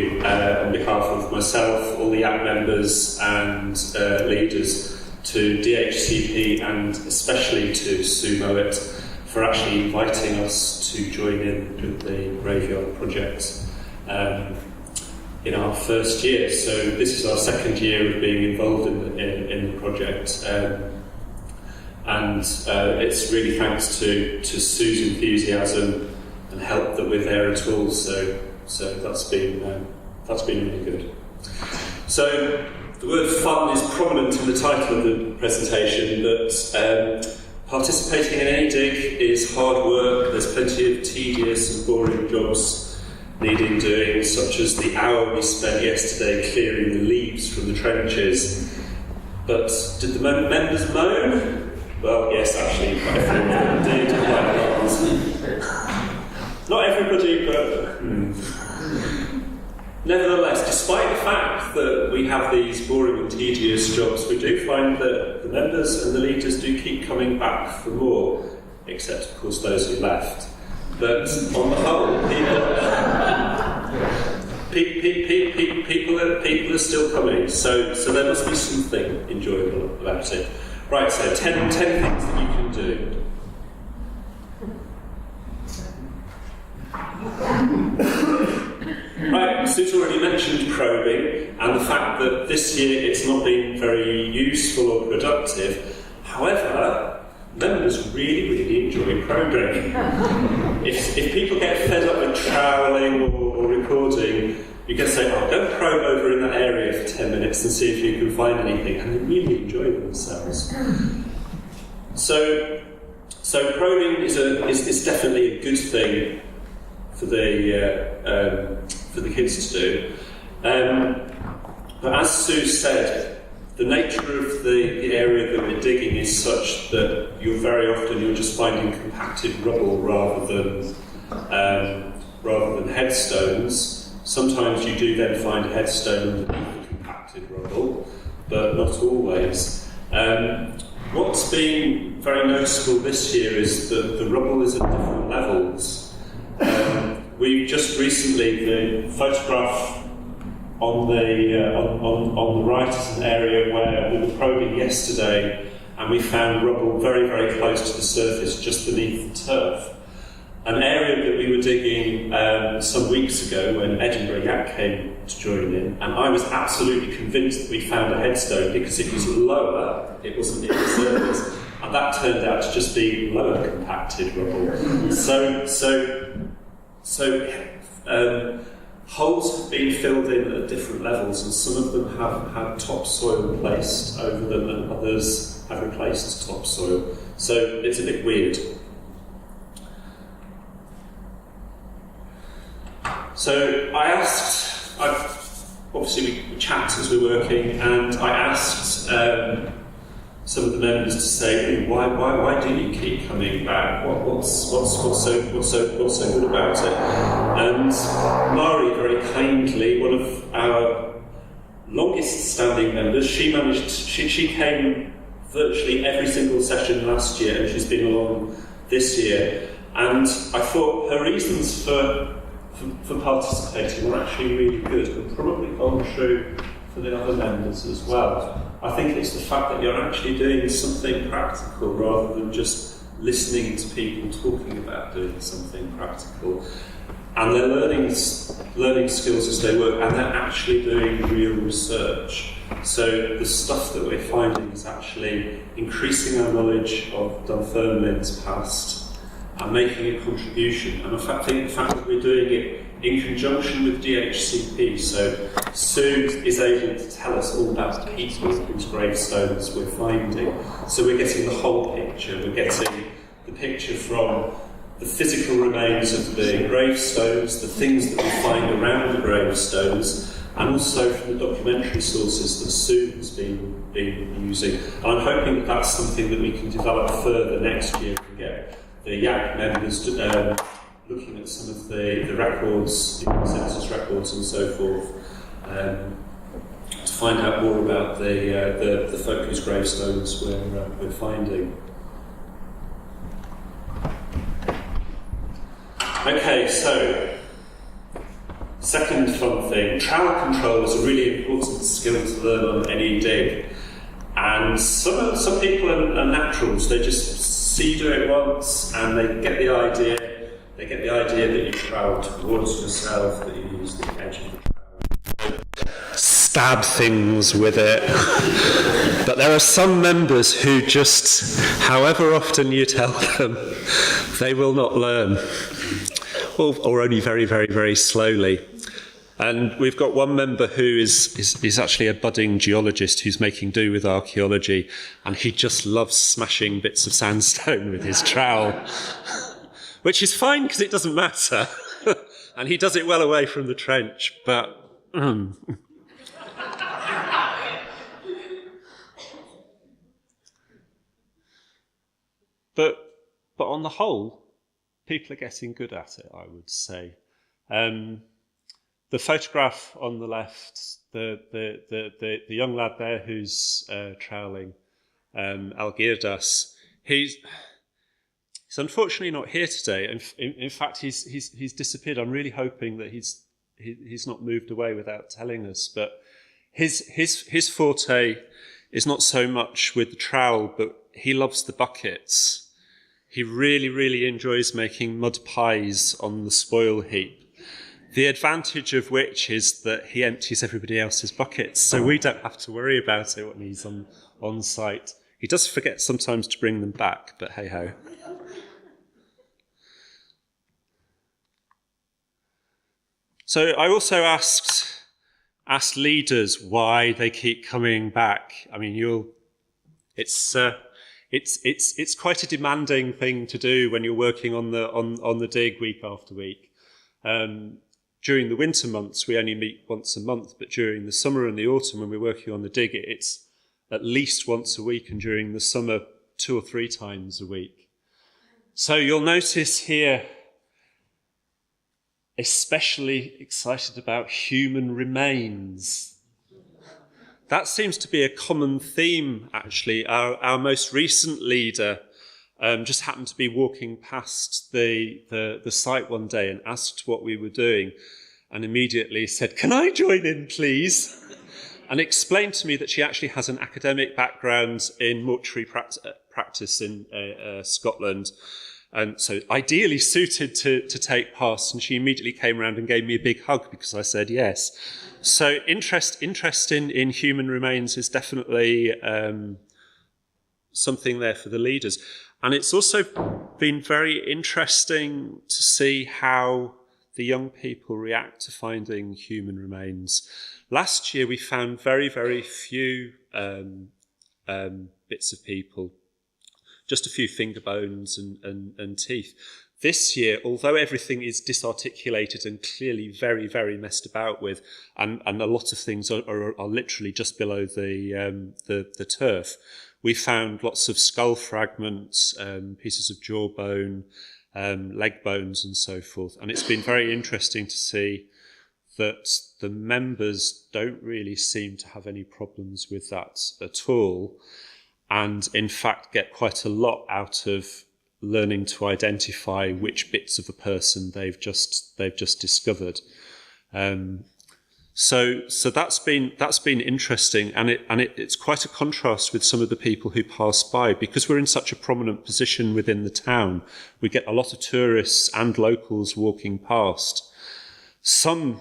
you on behalf of myself, all the YAC members and leaders, to DHCP and especially to Sue Mowat for actually inviting us to join in with the Graveyard project in our first year. So this is our second year of being involved in the project, and it's really thanks to Sue's enthusiasm and help that we're there at all. So that's been really good. So the word fun is prominent in the title of the presentation, but participating in any dig is hard work. There's plenty of tedious and boring jobs needing doing, such as the hour we spent yesterday clearing the leaves from the trenches. But did the members moan? Well, yes, actually, quite a few of them did. Not everybody, but nevertheless, despite the fact that we have these boring and tedious jobs, we do find that the members and the leaders do keep coming back for more, except, of course, those who left. But on the whole, people are still coming, so there must be something enjoyable about it. Right, so 10 things that you can do. Right, Sue's already mentioned probing and the fact that this year it's not been very useful or productive. However, members really enjoy probing. If people get fed up with troweling or recording, you can say, oh, go probe over in that area for 10 minutes and see if you can find anything, and they really enjoy themselves. So probing is definitely a good thing for the kids to do. But as Sue said, the nature of the area that we're digging is such that very often you're just finding compacted rubble rather than headstones. Sometimes you do then find a headstone underneath the compacted rubble, but not always. What's been very noticeable this year is that the rubble is at different levels. We've just recently, the photograph on the right is an area where we were probing yesterday, and we found rubble very, very close to the surface, just beneath the turf. An area that we were digging some weeks ago when Edinburgh YAC came to join in, and I was absolutely convinced that we found a headstone because it was lower, it wasn't near the surface, and that turned out to just be lower compacted rubble. So holes have been filled in at different levels, and some of them have had topsoil placed over them, and others have replaced topsoil. So it's a bit weird. So obviously we chat as we're working, and I asked some of the members to say, why do you keep coming back? What's so good about it? And Mari, very kindly, one of our longest standing members, she came virtually every single session last year, and she's been along this year. And I thought her reasons for participating were actually really good, and probably hold true for the other members as well. I think it's the fact that you're actually doing something practical rather than just listening to people talking about doing something practical. And they're learning skills as they work, and they're actually doing real research. So the stuff that we're finding is actually increasing our knowledge of Dunfermline's past and making a contribution. And I think the fact that we're doing it in conjunction with DHCP, so Sue is able to tell us all about the people whose gravestones we're finding. So we're getting the whole picture. We're getting the picture from the physical remains of the gravestones, the things that we find around the gravestones, and also from the documentary sources that Sue has been using. And I'm hoping that that's something that we can develop further next year and get the YAC members looking at some of the records, the census records and so forth, to find out more about the folk whose gravestones we're finding. Okay, so Second fun thing, trowel control is a really important skill to learn on any dig. And some people are naturals. They just see you do it once and they get the idea. They get the idea that you trowel towards yourself, that you use the edge of the trowel. Stab things with it. But there are some members who just, however often you tell them, they will not learn. Or only very, very, very slowly. And we've got one member who is actually a budding geologist who's making do with archaeology, and he just loves smashing bits of sandstone with his trowel, which is fine because it doesn't matter. And he does it well away from the trench, but... But on the whole, people are getting good at it, I would say. The photograph on the left, the young lad there who's troweling, Algirdas, he's unfortunately not here today. In fact, he's disappeared. I'm really hoping that he's not moved away without telling us. But his forte is not so much with the trowel, but he loves the buckets. He really, really enjoys making mud pies on the spoil heap. The advantage of which is that he empties everybody else's buckets, so we don't have to worry about it when he's on site. He does forget sometimes to bring them back, but hey-ho. So I also asked leaders why they keep coming back. I mean, it's quite a demanding thing to do when you're working on the dig week after week. During the winter months, we only meet once a month, but during the summer and the autumn, when we're working on the dig, it's at least once a week, and during the summer, 2 or 3 times a week. So you'll notice here, especially excited about human remains. That seems to be a common theme, actually. Our most recent leader just happened to be walking past the site one day and asked what we were doing, and immediately said, "Can I join in, please?" And explained to me that she actually has an academic background in mortuary practice in Scotland, and so ideally suited to take part. And she immediately came around and gave me a big hug because I said yes. So interest in human remains is definitely something there for the leaders. And it's also been very interesting to see how the young people react to finding human remains. Last year we found very, very few bits of people, just a few finger bones and teeth. This year, although everything is disarticulated and clearly very, very messed about with, and a lot of things are literally just below the turf, we found lots of skull fragments, pieces of jawbone, leg bones and so forth. And it's been very interesting to see that the members don't really seem to have any problems with that at all, and in fact get quite a lot out of learning to identify which bits of a person they've just discovered. So that's been interesting, and it's quite a contrast with some of the people who pass by, because we're in such a prominent position within the town. We get a lot of tourists and locals walking past. Some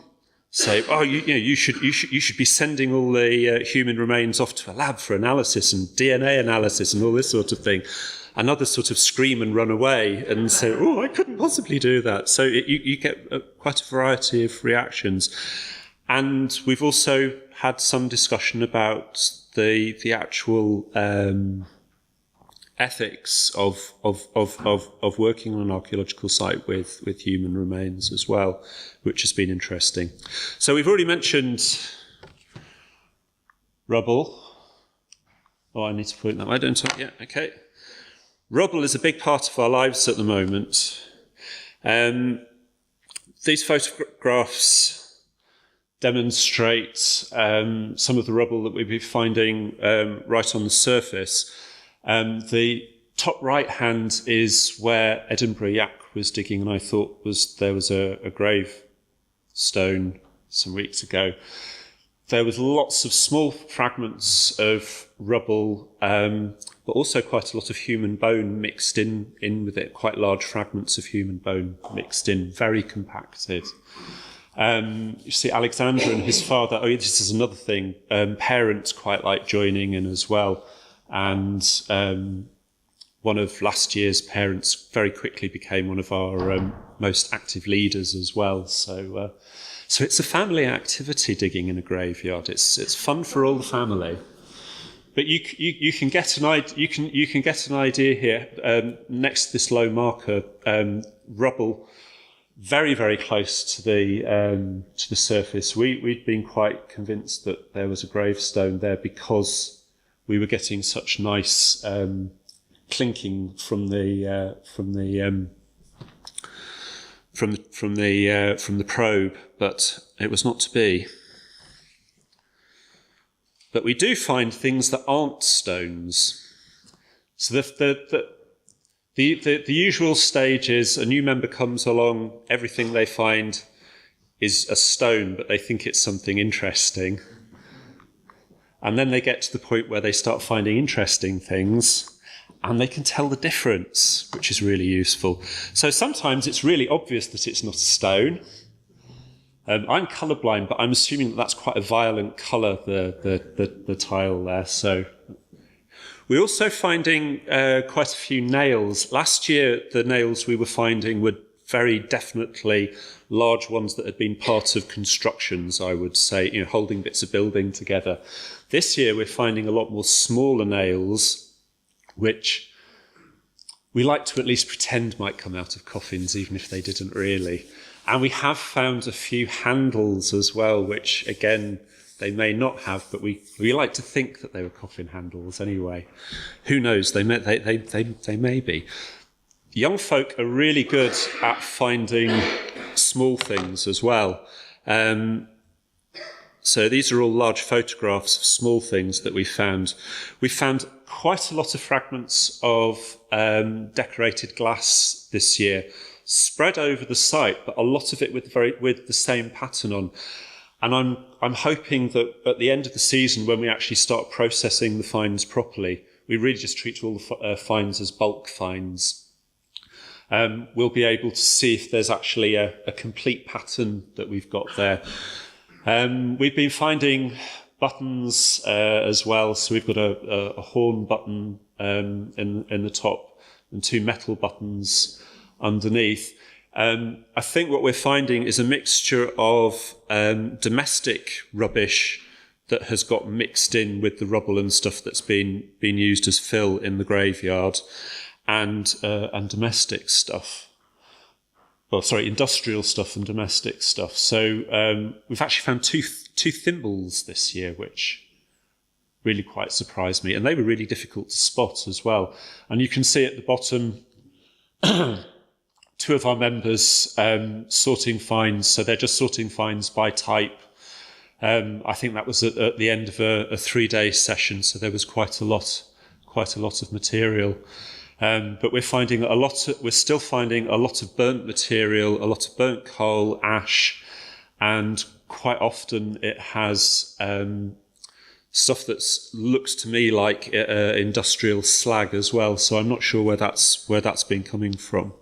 say, "Oh, you should be sending all the human remains off to a lab for analysis and DNA analysis and all this sort of thing." And others sort of scream and run away and say, "Oh, I couldn't possibly do that." So you get quite a variety of reactions. And we've also had some discussion about the actual ethics of working on an archaeological site with human remains as well, which has been interesting. So we've already mentioned rubble. Oh, I need to point that way, don't I? Yeah, okay. Rubble is a big part of our lives at the moment. These photographs demonstrate some of the rubble that we've been finding right on the surface. The top right hand is where Edinburgh Yak was digging, and I thought there was a grave stone some weeks ago. There was lots of small fragments of rubble, but also quite a lot of human bone mixed in with it, quite large fragments of human bone mixed in, very compacted. You see Alexander and his father, this is another thing, parents quite like joining in as well. And one of last year's parents very quickly became one of our most active leaders as well. So it's a family activity, digging in a graveyard. It's fun for all the family. But you can get an idea here next to this low marker, rubble, very, very close to the surface. We'd been quite convinced that there was a gravestone there because we were getting such nice clinking from the probe, but it was not to be. But we do find things that aren't stones. So the usual stage is a new member comes along, everything they find is a stone, but they think it's something interesting. And then they get to the point where they start finding interesting things, and they can tell the difference, which is really useful. So sometimes it's really obvious that it's not a stone. I'm colourblind, but I'm assuming that that's quite a violent colour, the tile there. So we're also finding quite a few nails. Last year, the nails we were finding were very definitely large ones that had been part of constructions, I would say, holding bits of building together. This year, we're finding a lot more smaller nails, which we like to at least pretend might come out of coffins, even if they didn't really. And we have found a few handles as well, which, again, they may not have, but we like to think that they were coffin handles anyway. Who knows? They may be. Young folk are really good at finding small things as well. So these are all large photographs of small things that we found. We found quite a lot of fragments of decorated glass this year, spread over the site, but a lot of it with the same pattern on. And I'm hoping that at the end of the season, when we actually start processing the finds properly, we really just treat all the finds as bulk finds. We'll be able to see if there's actually a complete pattern that we've got there. We've been finding buttons as well. So we've got a horn button in the top and two metal buttons underneath. I think what we're finding is a mixture of domestic rubbish that has got mixed in with the rubble and stuff that's been used as fill in the graveyard, and domestic stuff. Well, sorry, industrial stuff and domestic stuff. So we've actually found two thimbles this year, which really quite surprised me, and they were really difficult to spot as well. And you can see at the bottom two of our members sorting finds, so they're just sorting finds by type. I think that was at the end of a 3-day session, so there was quite a lot of material. But we're still finding a lot of burnt material, a lot of burnt coal, ash, and quite often it has stuff that looks to me like industrial slag as well. So I'm not sure where that's been coming from.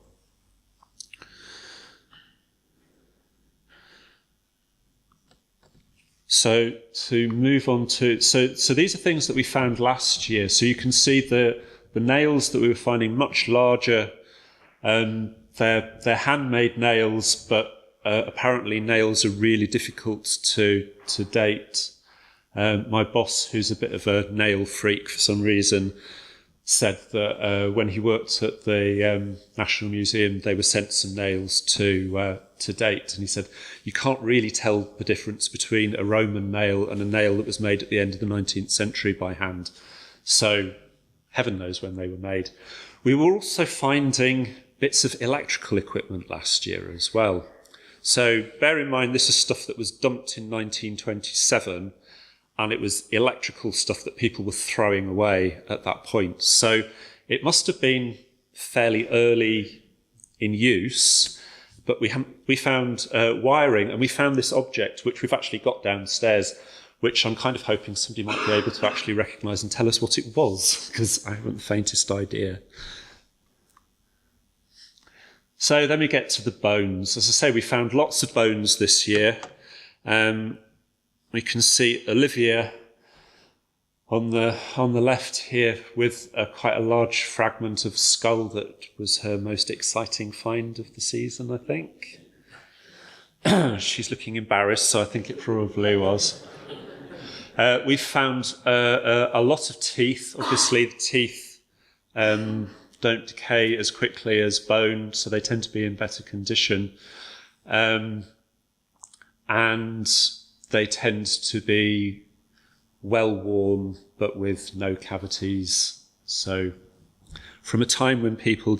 So to move on to, so these are things that we found last year. So you can see the nails that we were finding much larger. They're handmade nails, but apparently nails are really difficult to date. My boss, who's a bit of a nail freak for some reason, said that when he worked at the National Museum, they were sent some nails to date, and he said you can't really tell the difference between a Roman nail and a nail that was made at the end of the 19th century by hand. So heaven knows when they were made. We were also finding bits of electrical equipment last year as well. So bear in mind, this is stuff that was dumped in 1927, and it was electrical stuff that people were throwing away at that point. So it must have been fairly early in use, but we found wiring, and we found this object which we've actually got downstairs, which I'm kind of hoping somebody might be able to actually recognise and tell us what it was, because I haven't the faintest idea. So then we get to the bones. As I say, we found lots of bones this year. We can see Olivia on the left here with quite a large fragment of skull that was her most exciting find of the season, I think. She's looking embarrassed, so I think it probably was. We've found a lot of teeth. Obviously, the teeth don't decay as quickly as bone, so they tend to be in better condition. And they tend to be well worn, but with no cavities. So from a time when people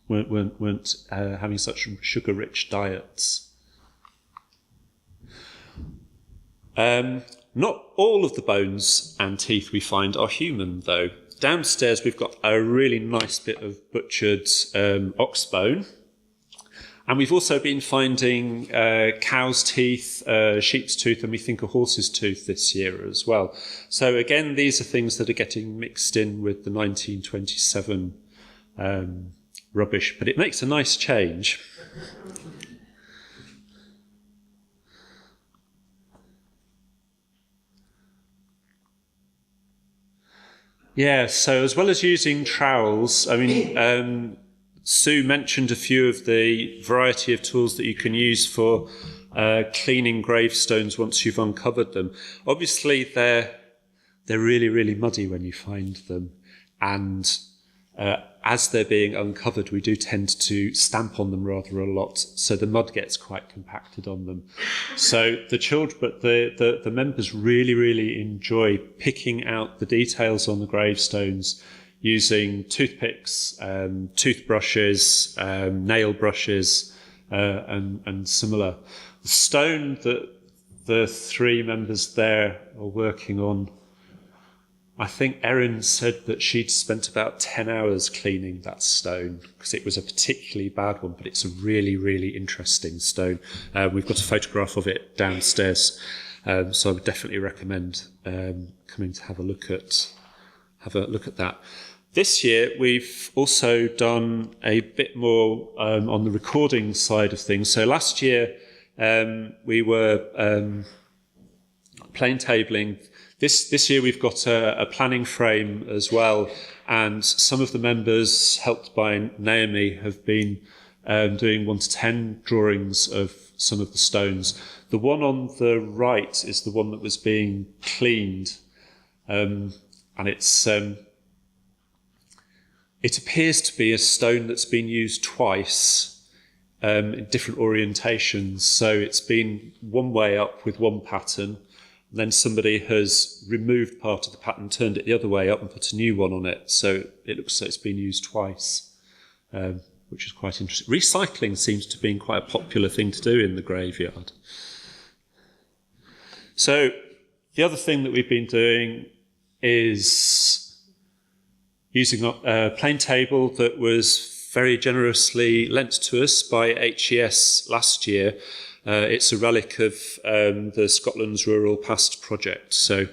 weren't having such sugar-rich diets. Not all of the bones and teeth we find are human, though. Downstairs we've got a really nice bit of butchered ox bone. And we've also been finding cow's teeth, sheep's tooth, and we think a horse's tooth this year as well. So again, these are things that are getting mixed in with the 1927 rubbish, but it makes a nice change. Yeah, so as well as using trowels, I mean, Sue mentioned a few of the variety of tools that you can use for cleaning gravestones once you've uncovered them. Obviously, they're really, really muddy when you find them. And as they're being uncovered, we do tend to stamp on them rather a lot, so the mud gets quite compacted on them. So the members really, really enjoy picking out the details on the gravestones using toothpicks, toothbrushes, nail brushes, and similar. The stone that the three members there are working on, I think Erin said that she'd spent about 10 hours cleaning that stone because it was a particularly bad one, but it's a really, really interesting stone. We've got a photograph of it downstairs, so I would definitely recommend coming to have a look at that. This year, we've also done a bit more on the recording side of things. So last year, we were plane tabling. This year we've got a planning frame as well, and some of the members, helped by Naomi, have been doing 1 to 10 drawings of some of the stones. The one on the right is the one that was being cleaned, and it appears to be a stone that's been used twice in different orientations. So it's been one way up with one pattern, then somebody has removed part of the pattern, turned it the other way up and put a new one on it. So it looks like it's been used twice, which is quite interesting. Recycling seems to have been quite a popular thing to do in the graveyard. So the other thing that we've been doing is using a plane table that was very generously lent to us by HES last year. It's a relic of the Scotland's Rural Past project. So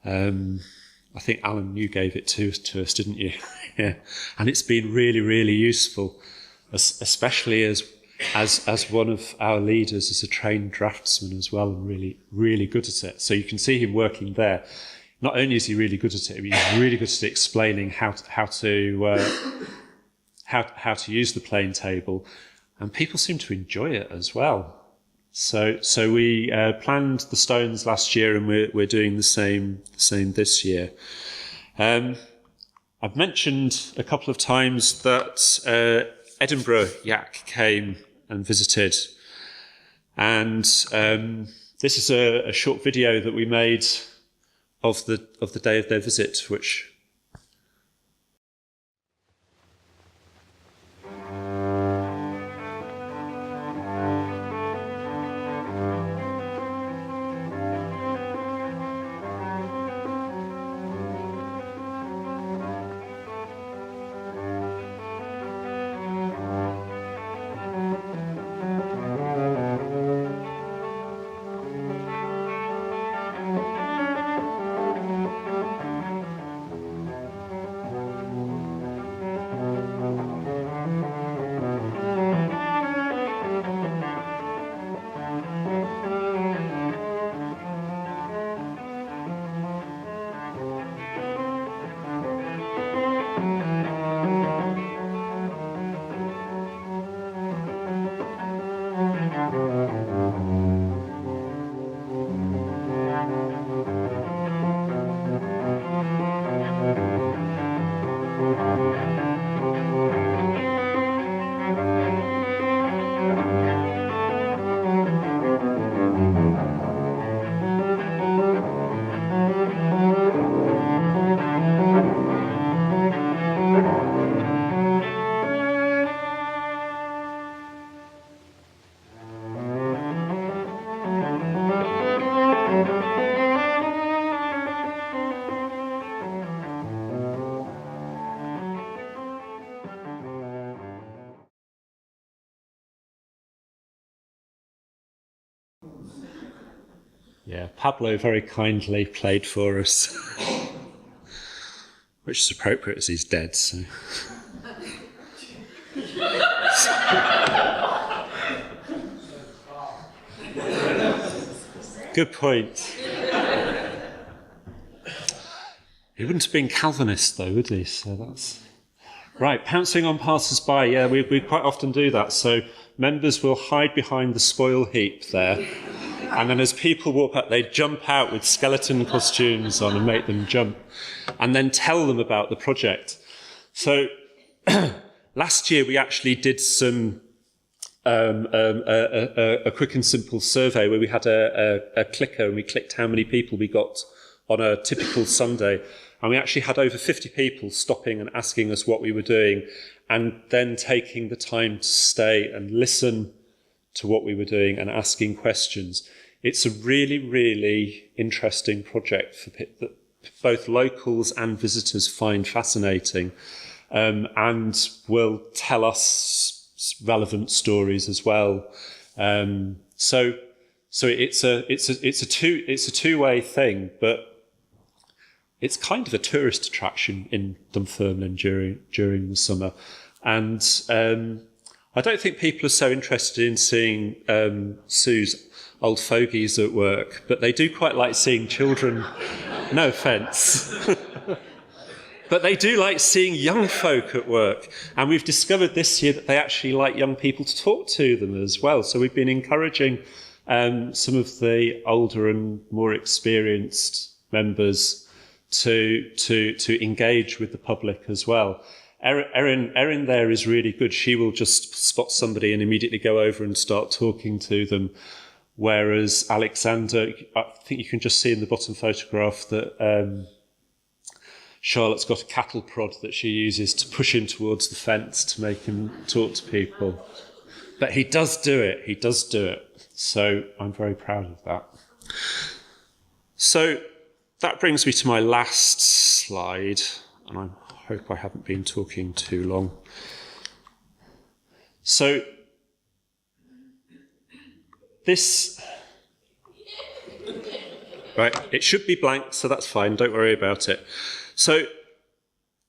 I think, Alan, you gave it to us, didn't you? Yeah. And it's been really, really useful, especially as one of our leaders is a trained draftsman as well, and really, really good at it. So you can see him working there. Not only is he really good at it, he's really good at explaining how to use the plane table, and people seem to enjoy it as well. So we planned the stones last year, and we're doing the same this year. I've mentioned a couple of times that Edinburgh Yak came and visited, and this is a short video that we made of the day of their visit, which Yeah, Pablo very kindly played for us, which is appropriate as he's dead. So. Good point. He wouldn't have been Calvinist, though, would he? So that's right. Pouncing on passers-by. Yeah, we quite often do that. So members will hide behind the spoil heap there. And then as people walk up, they jump out with skeleton costumes on and make them jump, and then tell them about the project. So last year we actually did some a quick and simple survey where we had a clicker and we clicked how many people we got on a typical Sunday. And we actually had over 50 people stopping and asking us what we were doing, and then taking the time to stay and listen to what we were doing and asking questions. It's a really, really interesting project that both locals and visitors find fascinating, and will tell us relevant stories as well. So it's a two-way thing, but it's kind of a tourist attraction in Dunfermline during the summer, and I don't think people are so interested in seeing Sue's old fogies at work, but they do quite like seeing children. No offence. But they do like seeing young folk at work. And we've discovered this year that they actually like young people to talk to them as well. So we've been encouraging some of the older and more experienced members to engage with the public as well. Erin there is really good. She will just spot somebody and immediately go over and start talking to them. Whereas Alexander, I think you can just see in the bottom photograph that Charlotte's got a cattle prod that she uses to push him towards the fence to make him talk to people. But he does do it. So I'm very proud of that. So that brings me to my last slide, and I hope I haven't been talking too long. So this, right, it should be blank, so that's fine, don't worry about it. So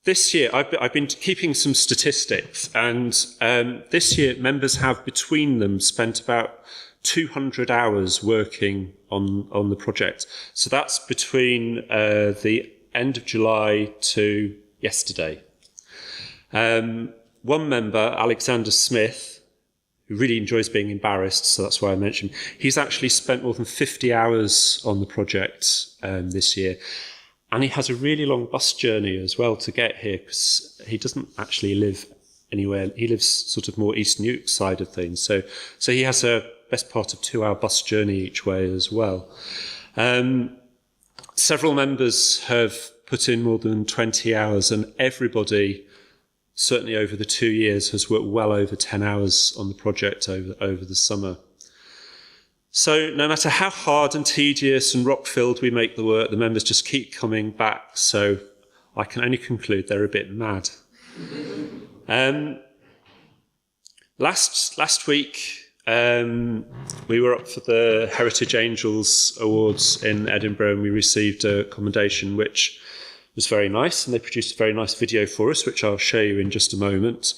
this year, I've been keeping some statistics, and this year members have between them spent about 200 hours working on the project. So that's between the end of July to yesterday. One member, Alexander Smith, who really enjoys being embarrassed, so that's why I mentioned, he's actually spent more than 50 hours on the project this year. And he has a really long bus journey as well to get here, because he doesn't actually live anywhere. He lives sort of more East Newark side of things. So he has a best part of 2-hour bus journey each way as well. Several members have put in more than 20 hours, and everybody, certainly over the 2 years, has worked well over 10 hours on the project over the summer. So no matter how hard and tedious and rock-filled we make the work, the members just keep coming back. So I can only conclude they're a bit mad. Last week, we were up for the Heritage Angels Awards in Edinburgh, and we received a commendation, which was very nice, and they produced a very nice video for us, which I'll show you in just a moment.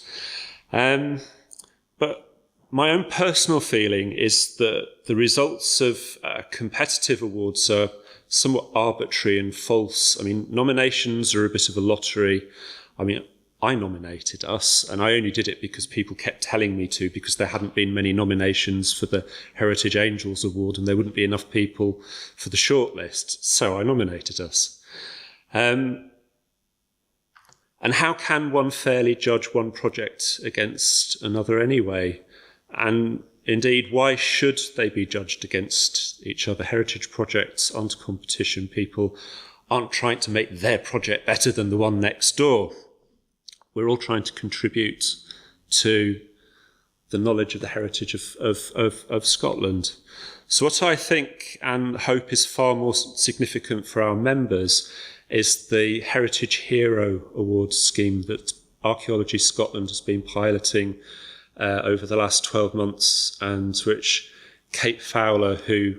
But my own personal feeling is that the results of competitive awards are somewhat arbitrary and false. I mean, nominations are a bit of a lottery. I mean, I nominated us, and I only did it because people kept telling me to, because there hadn't been many nominations for the Heritage Angels Award, and there wouldn't be enough people for the shortlist. So I nominated us. And how can one fairly judge one project against another anyway? And indeed, why should they be judged against each other? Heritage projects aren't a competition. People aren't trying to make their project better than the one next door. We're all trying to contribute to the knowledge of the heritage of Scotland. So what I think and hope is far more significant for our members is the Heritage Hero Awards scheme that Archaeology Scotland has been piloting over the last 12 months, and which Kate Fowler, who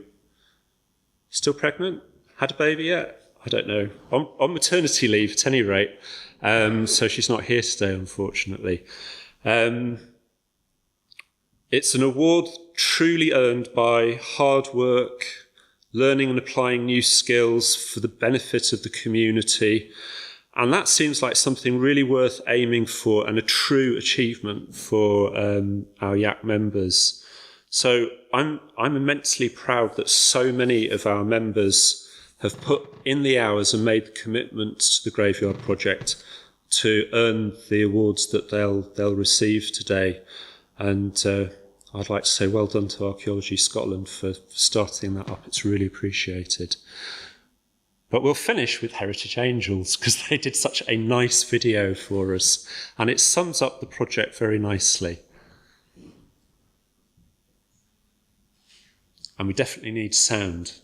Still pregnant? Had a baby yet? I don't know. On maternity leave at any rate. So she's not here today, unfortunately. It's an award truly earned by hard work, learning and applying new skills for the benefit of the community. And that seems like something really worth aiming for and a true achievement for our YAC members. So I'm immensely proud that so many of our members have put in the hours and made the commitment to the Graveyard Project to earn the awards that they'll receive today. And I'd like to say well done to Archaeology Scotland for starting that up. It's really appreciated. But we'll finish with Heritage Angels because they did such a nice video for us and it sums up the project very nicely. And we definitely need sound.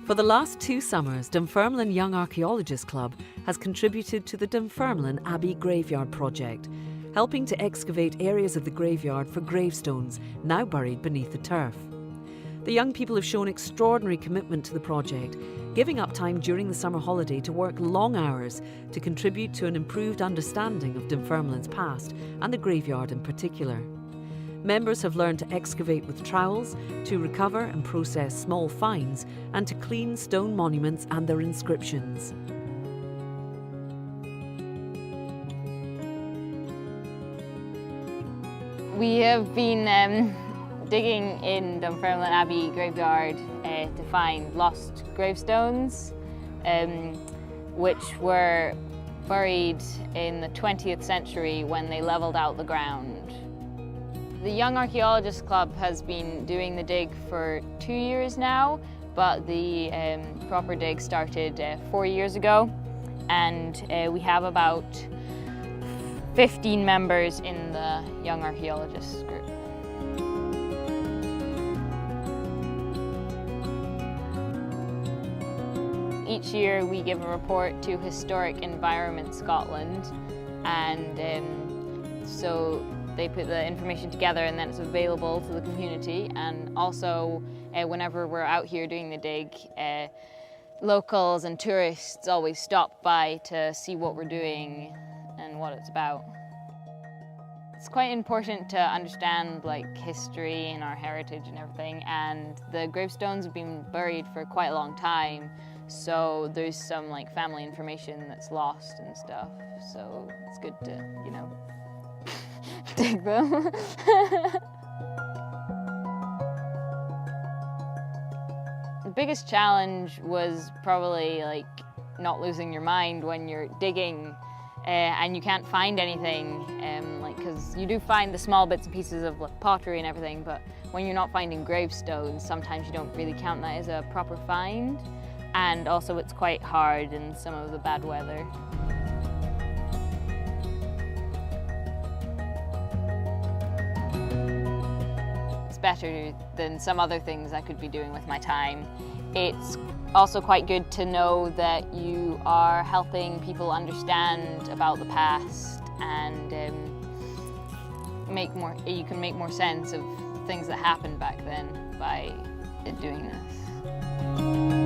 For the last 2 summers, Dunfermline Young Archaeologists Club has contributed to the Dunfermline Abbey Graveyard Project, helping to excavate areas of the graveyard for gravestones now buried beneath the turf. The young people have shown extraordinary commitment to the project, giving up time during the summer holiday to work long hours to contribute to an improved understanding of Dunfermline's past and the graveyard in particular. Members have learned to excavate with trowels, to recover and process small finds, and to clean stone monuments and their inscriptions. We have been digging in Dunfermline Abbey graveyard to find lost gravestones, which were buried in the 20th century when they levelled out the ground. The Young Archaeologists Club has been doing the dig for 2 years now, but the proper dig started 4 years ago, and we have about 15 members in the Young Archaeologists group. Each year we give a report to Historic Environment Scotland, and so they put the information together and then it's available to the community. And also whenever we're out here doing the dig, locals and tourists always stop by to see what we're doing and what it's about. It's quite important to understand like history and our heritage and everything, and the gravestones have been buried for quite a long time, so there's some like family information that's lost and stuff, so it's good to, you know, dig them. The biggest challenge was probably like not losing your mind when you're digging and you can't find anything, like because you do find the small bits and pieces of like pottery and everything, but when you're not finding gravestones, sometimes you don't really count that as a proper find, and also it's quite hard in some of the bad weather. Better than some other things I could be doing with my time. It's also quite good to know that you are helping people understand about the past, and you can make more sense of things that happened back then by doing this.